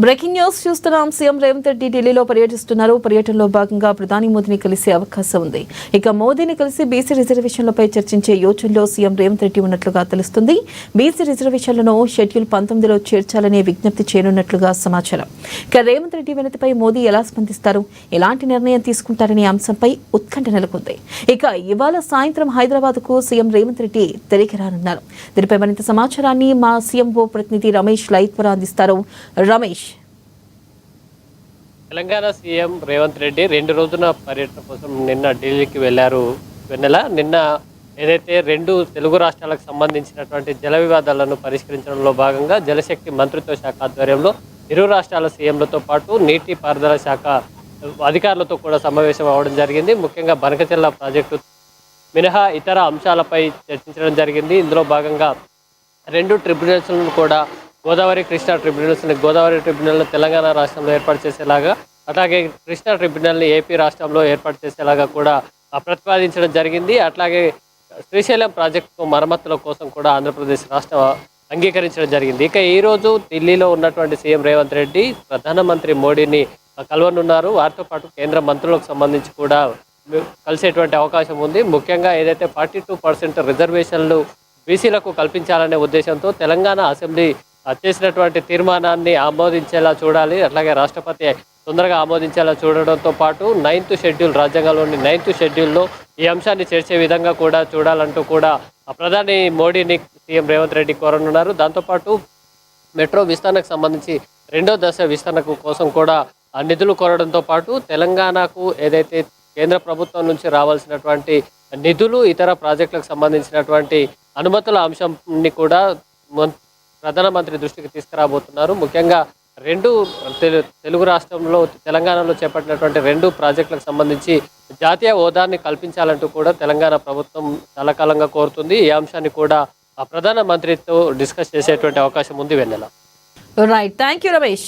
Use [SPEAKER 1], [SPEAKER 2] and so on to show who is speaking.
[SPEAKER 1] Breaking news చూస్తున్నాం. CM Revanth Reddy ఢిల్లీలో పర్యటిస్తున్నారు. పర్యటనలో భాగంగా ప్రధాని మోదీని కలిసే అవకాశం ఉంది. ఇక మోదీని కలిసి బీసీ రిజర్వేషన్లపై చర్చించే యోచనలో సీఎం రేవంత్ రెడ్డి ఉన్నట్లుగా తెలుస్తుంది. బీసీ రిజర్వేషన్లను షెడ్యూల్ 19లో చేర్చాలనే విజ్ఞప్తి చేయనున్నట్లుగా సమాచారం. ఇక రేవంత్ రెడ్డి వినతిపై మోదీ ఎలా స్పందిస్తారు, ఎలాంటి నిర్ణయం తీసుకుంటారనే అంశంపై ఉత్కంఠ నెలకొంది. ఇక ఇవాళ సాయంత్రం హైదరాబాద్కు సీఎం రేవంత్ రెడ్డి తిరిగి రానున్నారు. దీనిపై మరింత సమాచారాన్ని మా సీఎంఓ ప్రతినిధి రమేష్ లైవ్ ద్వారా అందిస్తారు. రమేష్,
[SPEAKER 2] తెలంగాణ సీఎం రేవంత్ రెడ్డి 2 రోజుల పర్యటన కోసం నిన్న ఢిల్లీకి వెళ్లారు. నిన్న ఏదైతే 2 తెలుగు రాష్ట్రాలకు సంబంధించినటువంటి జల వివాదాలను పరిష్కరించడంలో భాగంగా జలశక్తి మంత్రిత్వ శాఖ ఆధ్వర్యంలో ఇరు రాష్ట్రాల సీఎంలతో పాటు నీటిపారుదల శాఖ అధికారులతో కూడా సమావేశం అవ్వడం జరిగింది. ముఖ్యంగా బనకచెర్ల ప్రాజెక్టు మినహా ఇతర అంశాలపై చర్చించడం జరిగింది. ఇందులో భాగంగా 2 ట్రిబ్యునల్స్లను కూడా గోదావరి కృష్ణా ట్రిబ్యునల్స్ని గోదావరి ట్రిబ్యునల్ను తెలంగాణ రాష్ట్రంలో ఏర్పాటు చేసేలాగా, అలాగే కృష్ణా ట్రిబ్యునల్ని ఏపీ రాష్ట్రంలో ఏర్పాటు చేసేలాగా కూడా ప్రతిపాదించడం జరిగింది. అట్లాగే శ్రీశైలం ప్రాజెక్టు మరమ్మతుల కోసం కూడా ఆంధ్రప్రదేశ్ రాష్ట్రం అంగీకరించడం జరిగింది. ఇక ఈరోజు ఢిల్లీలో ఉన్నటువంటి సీఎం రేవంత్ రెడ్డి ప్రధానమంత్రి మోడీని కలవనున్నారు. వారితో పాటు కేంద్ర మంత్రులకు సంబంధించి కూడా కలిసేటువంటి అవకాశం ఉంది. ముఖ్యంగా ఏదైతే 42% రిజర్వేషన్లు బీసీలకు కల్పించాలనే ఉద్దేశంతో తెలంగాణ అసెంబ్లీ చేసినటువంటి తీర్మానాన్ని ఆమోదించేలా చూడాలి. అట్లాగే రాష్ట్రపతి తొందరగా ఆమోదించేలా చూడడంతో పాటు 9th షెడ్యూల్, రాజ్యాంగంలోని 9th షెడ్యూల్లో ఈ అంశాన్ని చేర్చే విధంగా కూడా చూడాలంటూ కూడా ప్రధాని మోడీని సీఎం రేవంత్ రెడ్డి కోరనున్నారు. దాంతోపాటు మెట్రో విస్తరణకు సంబంధించి 2వ దశ విస్తరణకు కోసం కూడా నిధులు కోరడంతో పాటు తెలంగాణకు ఏదైతే కేంద్ర ప్రభుత్వం నుంచి రావాల్సినటువంటి నిధులు, ఇతర ప్రాజెక్టులకు సంబంధించినటువంటి అనుమతుల అంశాన్ని కూడా ప్రధానమంత్రి దృష్టికి తీసుకురాబోతున్నారు. ముఖ్యంగా 2 తెలుగు రాష్ట్రంలో తెలంగాణలో చేపట్టినటువంటి 2 ప్రాజెక్టులకు సంబంధించి జాతీయ హోదాన్ని కల్పించాలంటూ కూడా తెలంగాణ ప్రభుత్వం చాలా కాలంగా కోరుతుంది. ఈ అంశాన్ని కూడా ప్రధానమంత్రితో డిస్కస్ చేసేటువంటి అవకాశం ఉంది. Vennela.
[SPEAKER 1] Right, thank you Ramesh.